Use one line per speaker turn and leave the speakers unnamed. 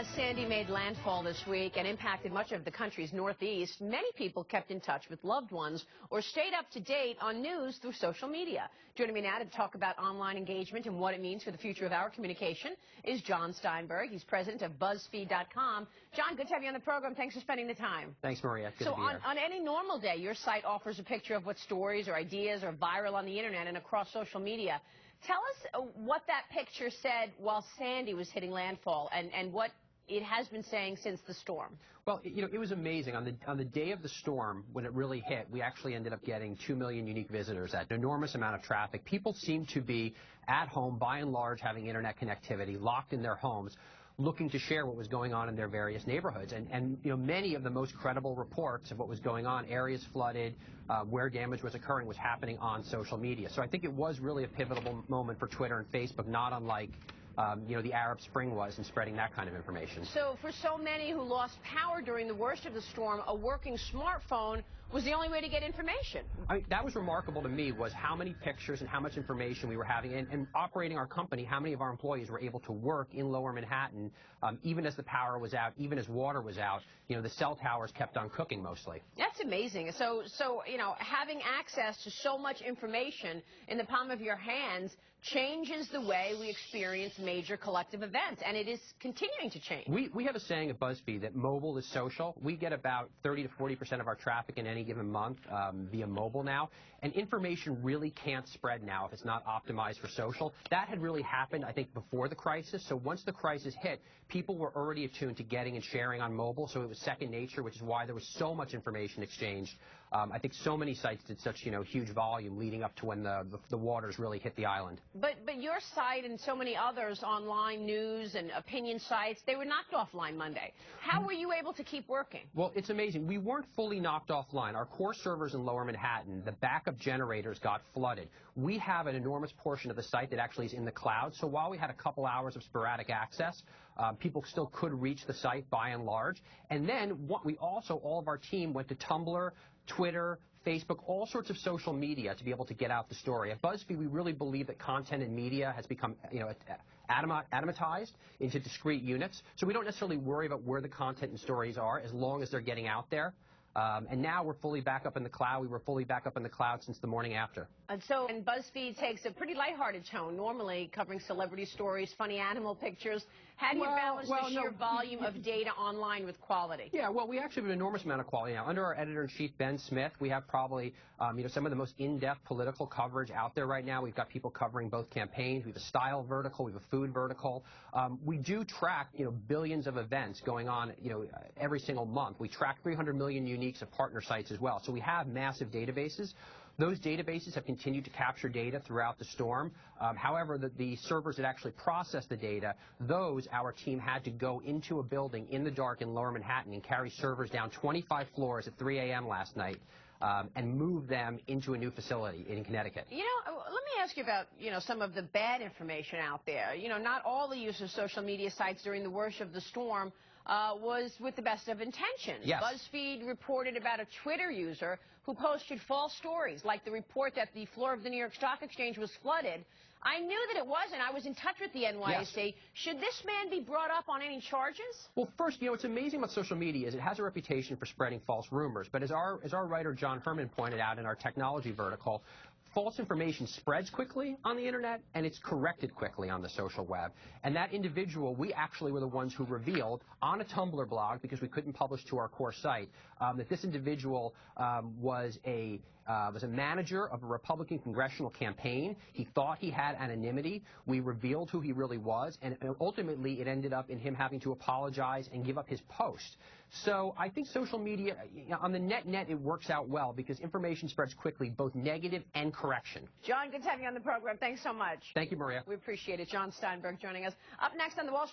As Sandy made landfall this week and impacted much of the country's northeast, many people kept in touch with loved ones or stayed up to date on news through social media. Joining me now to talk about online engagement and what it means for the future of our communication is John Steinberg. He's president of BuzzFeed.com. John, good to have you on the program. Thanks for spending the time.
Thanks, Maria. Good to be here.
On any normal day, your site offers a picture of what stories or ideas are viral on the internet and across social media. Tell us what that picture said while Sandy was hitting landfall and what it has been saying since the storm.
Well, it was amazing. On the day of the storm, when it really hit, we actually ended up getting 2 million unique visitors. That an enormous amount of traffic. People seemed to be at home, by and large, having internet connectivity, locked in their homes, looking to share what was going on in their various neighborhoods. And many of the most credible reports of what was going on, areas flooded, where damage was occurring, was happening on social media. So I think it was really a pivotal moment for Twitter and Facebook, not unlike the Arab Spring was in spreading that kind of information.
So for so many who lost power during the worst of the storm, a working smartphone was the only way to get information.
That was remarkable to me, was how many pictures and how much information we were having. And operating our company, how many of our employees were able to work in Lower Manhattan, even as the power was out, even as water was out. The cell towers kept on cooking mostly.
That's amazing. So having access to so much information in the palm of your hands changes the way we experience major collective events, and it is continuing to change.
We have a saying at BuzzFeed that mobile is social. We get about 30 to 40% of our traffic in any given month via mobile now, and information really can't spread now if it's not optimized for social. That had really happened, I think, before the crisis. So once the crisis hit, people were already attuned to getting and sharing on mobile, so it was second nature, which is why there was so much information exchanged. I think so many sites did such huge volume leading up to when the waters really hit the island.
But your site and so many others, online news and opinion sites, they were knocked offline Monday. How were you able to keep working?
Well, it's amazing. We weren't fully knocked offline. Our core servers in Lower Manhattan, the backup generators got flooded. We have an enormous portion of the site that actually is in the cloud. So while we had a couple hours of sporadic access, people still could reach the site by and large. And then all of our team went to Tumblr, Twitter, Facebook, all sorts of social media to be able to get out the story. At BuzzFeed, we really believe that content and media has become, atomatized into discrete units. So we don't necessarily worry about where the content and stories are as long as they're getting out there. And now we're fully back up in the cloud. We were fully back up in the cloud since the morning after.
And BuzzFeed takes a pretty lighthearted tone, normally covering celebrity stories, funny animal pictures. How do you balance the sheer volume of data online with quality?
Yeah, well, we actually have an enormous amount of quality now. Under our editor-in-chief, Ben Smith, we have probably some of the most in-depth political coverage out there right now. We've got people covering both campaigns. We have a style vertical. We have a food vertical. We do track billions of events going on every single month. We track 300 million uniques of partner sites as well. So we have massive databases. Those databases have continued to capture data throughout the storm. However, the servers that actually process the data, our team had to go into a building in the dark in Lower Manhattan and carry servers down 25 floors at 3 a.m. last night and move them into a new facility in Connecticut.
Let me ask you about, some of the bad information out there. Not all the use of social media sites during the worst of the storm was with the best of intentions.
Yes.
BuzzFeed reported about a Twitter user who posted false stories, like the report that the floor of the New York Stock Exchange was flooded. I knew that it wasn't. I was in touch with the NYSE. Yes. Should this man be brought up on any charges?
Well, first, what's amazing about social media is it has a reputation for spreading false rumors. But as our writer John Herman pointed out in our technology vertical, false information spreads quickly on the internet, and it's corrected quickly on the social web. And that individual, we actually were the ones who revealed on a Tumblr blog, because we couldn't publish to our core site, that this individual was a manager of a Republican congressional campaign. He thought he had anonymity. We revealed who he really was, and ultimately it ended up in him having to apologize and give up his post. So I think social media, on the net, it works out well because information spreads quickly, both negative and correction.
John, good to have you on the program. Thanks so much.
Thank you, Maria.
We appreciate it. John Steinberg joining us. Up next on the Wall Street